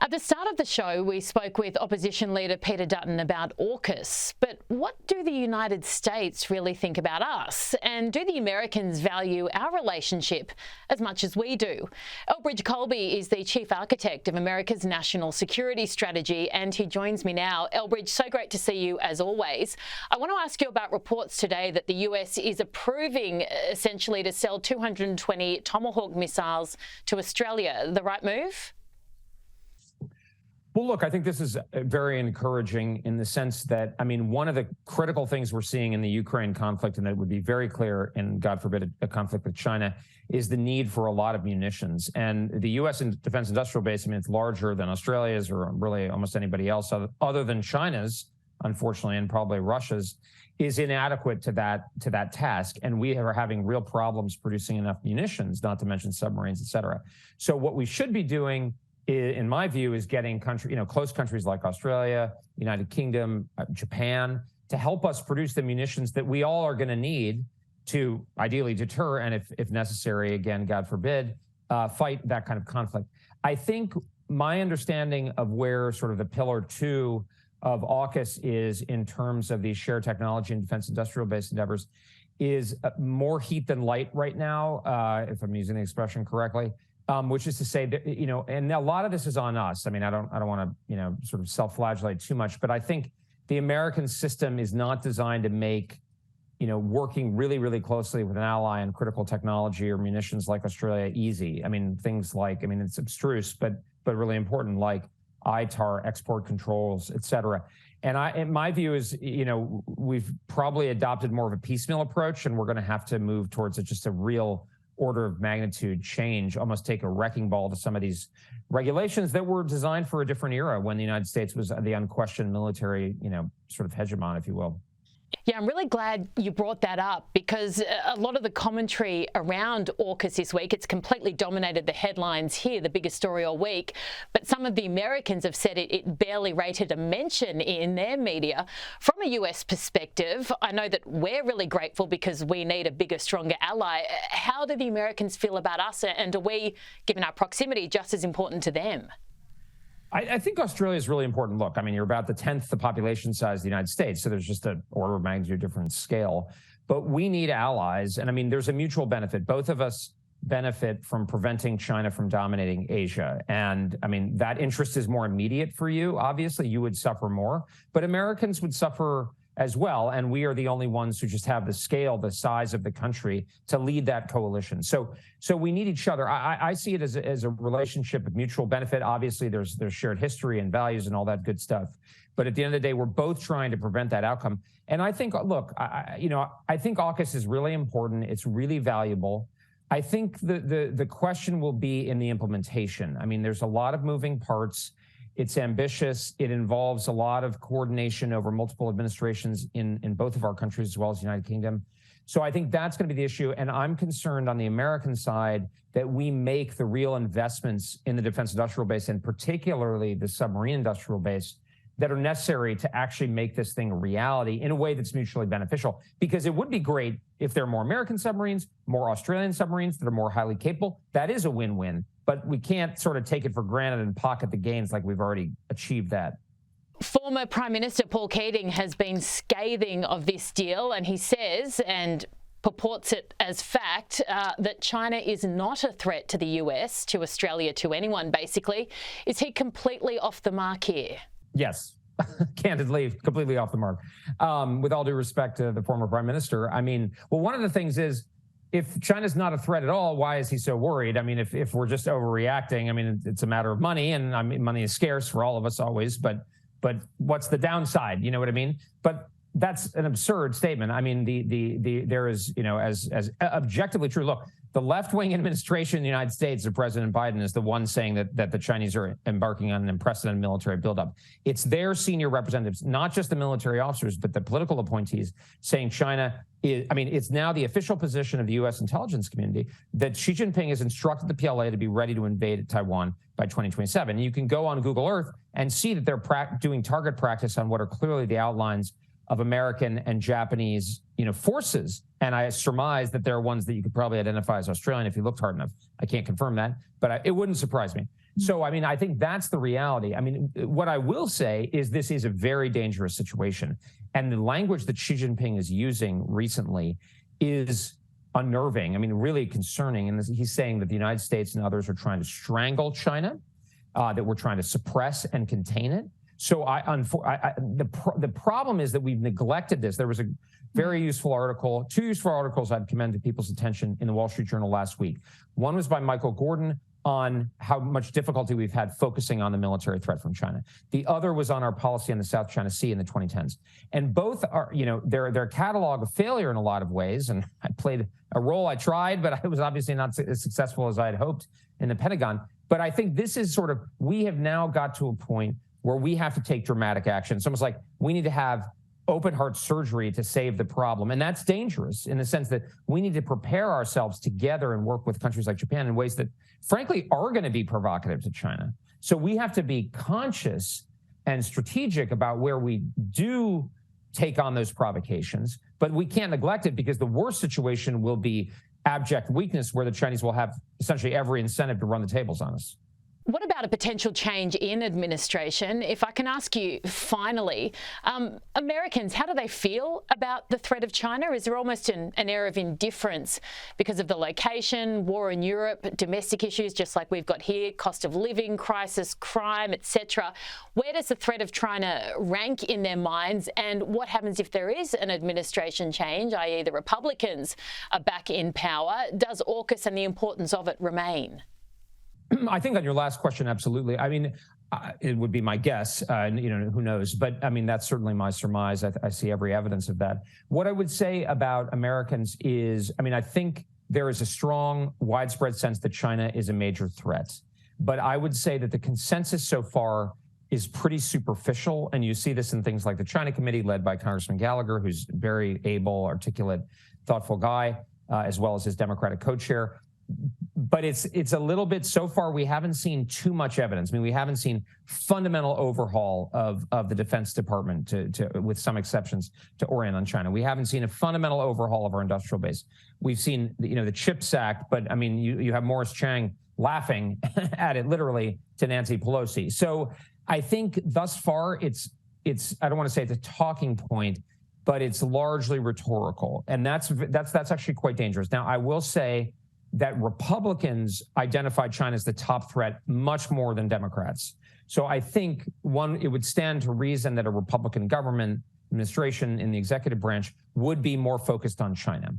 At the start of the show, we spoke with opposition leader Peter Dutton about AUKUS. But what do the United States really think about us? And do the Americans value our relationship as much as we do? Elbridge Colby is the chief architect of America's national security strategy, and he joins me now. Elbridge, so great to see you as always. I want to ask you about reports today that the US is approving essentially to sell 220 Tomahawk missiles to Australia. The right move? Well, look, I think this is very encouraging in the sense that, I mean, one of the critical things we're seeing in the Ukraine conflict, and that would be very clear in, God forbid, a conflict with China, is the need for a lot of munitions. And the U.S. defense industrial base, I mean, it's larger than Australia's or really almost anybody else other than China's, unfortunately, and probably Russia's, is inadequate to that task. And we are having real problems producing enough munitions, not to mention submarines, et cetera. So what we should be doing, in my view, is getting close countries like Australia, United Kingdom, Japan, to help us produce the munitions that we all are going to need to ideally deter and, if necessary, again, God forbid, fight that kind of conflict. I think my understanding of where sort of the pillar 2 of AUKUS is in terms of these shared technology and defense industrial base endeavors is more heat than light right now, if I'm using the expression correctly. Which is to say that, and a lot of this is on us. I mean, I don't want to, sort of self-flagellate too much, but I think the American system is not designed to make, working really, really closely with an ally in critical technology or munitions like Australia easy. I mean, things like, it's abstruse, but really important, like ITAR, export controls, et cetera. And my view is, we've probably adopted more of a piecemeal approach, and we're going to have to move towards just a real order of magnitude change, almost take a wrecking ball to some of these regulations that were designed for a different era when the United States was the unquestioned military, sort of hegemon, if you will. Yeah, I'm really glad you brought that up because a lot of the commentary around AUKUS this week, it's completely dominated the headlines here, the biggest story all week. But some of the Americans have said it barely rated a mention in their media. From a US perspective, I know that we're really grateful because we need a bigger, stronger ally. How do the Americans feel about us, and are we, given our proximity, just as important to them? I think Australia is really important. Look, I mean, you're about the 10th the population size of the United States, so there's just an order of magnitude different scale. But we need allies, and I mean, there's a mutual benefit. Both of us benefit from preventing China from dominating Asia. And I mean, that interest is more immediate for you. Obviously, you would suffer more, but Americans would suffer as well. And we are the only ones who just have the scale, the size of the country to lead that coalition. So we need each other. I see it as a relationship of mutual benefit. Obviously, there's shared history and values and all that good stuff. But at the end of the day, we're both trying to prevent that outcome. And I think, look, I think AUKUS is really important. It's really valuable. I think the question will be in the implementation. I mean, there's a lot of moving parts. It's ambitious. It involves a lot of coordination over multiple administrations in both of our countries, as well as the United Kingdom. So I think that's going to be the issue. And I'm concerned on the American side that we make the real investments in the defense industrial base, and particularly the submarine industrial base, that are necessary to actually make this thing a reality in a way that's mutually beneficial. Because it would be great if there are more American submarines, more Australian submarines that are more highly capable. That is a win-win. But we can't sort of take it for granted and pocket the gains like we've already achieved that. Former Prime Minister Paul Keating has been scathing of this deal, and he says, and purports it as fact, that China is not a threat to the US, to Australia, to anyone, basically. Is he completely off the mark here? Yes, candidly, completely off the mark. With all due respect to the former Prime Minister, I mean, well, one of the things is, if China's not a threat at all, why is he so worried? I mean, if we're just overreacting, I mean, it's a matter of money, and I mean, money is scarce for all of us always, but what's the downside? You know what I mean? But that's an absurd statement. I mean, there is, as objectively true. Look, the left-wing administration in the United States of President Biden is the one saying that the Chinese are embarking on an unprecedented military buildup. It's their senior representatives, not just the military officers, but the political appointees, saying China is, I mean, it's now the official position of the U.S. intelligence community that Xi Jinping has instructed the PLA to be ready to invade Taiwan by 2027. And you can go on Google Earth and see that they're doing target practice on what are clearly the outlines of American and Japanese, forces. And I surmise that there are ones that you could probably identify as Australian if you looked hard enough. I can't confirm that, but it wouldn't surprise me. So, I mean, I think that's the reality. I mean, what I will say is this is a very dangerous situation. And the language that Xi Jinping is using recently is unnerving. I mean, really concerning. And he's saying that the United States and others are trying to strangle China, that we're trying to suppress and contain it. So the problem is that we've neglected this. There was a very useful article, two useful articles I'd commend to people's attention in the Wall Street Journal last week. One was by Michael Gordon on how much difficulty we've had focusing on the military threat from China. The other was on our policy on the South China Sea in the 2010s. And both are, you know, they're a catalog of failure in a lot of ways. And I played a role, I tried, but I was obviously not as successful as I had hoped in the Pentagon. But I think this is sort of, we have now got to a point where we have to take dramatic action. It's almost like we need to have open heart surgery to save the problem. And that's dangerous in the sense that we need to prepare ourselves together and work with countries like Japan in ways that, frankly, are going to be provocative to China. So we have to be conscious and strategic about where we do take on those provocations, but we can't neglect it because the worst situation will be abject weakness where the Chinese will have essentially every incentive to run the tables on us. What about a potential change in administration? If I can ask you finally, Americans, how do they feel about the threat of China? Is there almost an air of indifference because of the location, war in Europe, domestic issues just like we've got here, cost of living, crisis, crime, etc.? Where does the threat of China rank in their minds? And what happens if there is an administration change, i.e. the Republicans are back in power? Does AUKUS and the importance of it remain? I think on your last question, absolutely. I mean, it would be my guess, you know, who knows? But I mean, that's certainly my surmise. I see every evidence of that. What I would say about Americans is, I mean, I think there is a strong, widespread sense that China is a major threat. But I would say that the consensus so far is pretty superficial. And you see this in things like the China Committee led by Congressman Gallagher, who's a very able, articulate, thoughtful guy, as well as his Democratic co-chair. But it's a little bit, so far, we haven't seen too much evidence. I mean, we haven't seen fundamental overhaul of the Defense Department, with some exceptions, to orient on China. We haven't seen a fundamental overhaul of our industrial base. We've seen, you know, the CHIPS Act, but I mean, you have Morris Chang laughing at it literally to Nancy Pelosi. So I think thus far, it's I don't want to say it's a talking point, but it's largely rhetorical, and that's actually quite dangerous. Now, I will say that Republicans identify China as the top threat much more than Democrats. So I think, it would stand to reason that a Republican government administration in the executive branch would be more focused on China.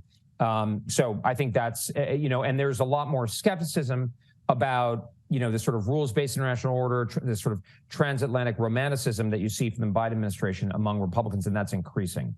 So I think that's, you know, and there's a lot more skepticism about, you know, the sort of rules-based international order, this sort of transatlantic romanticism that you see from the Biden administration among Republicans, and that's increasing.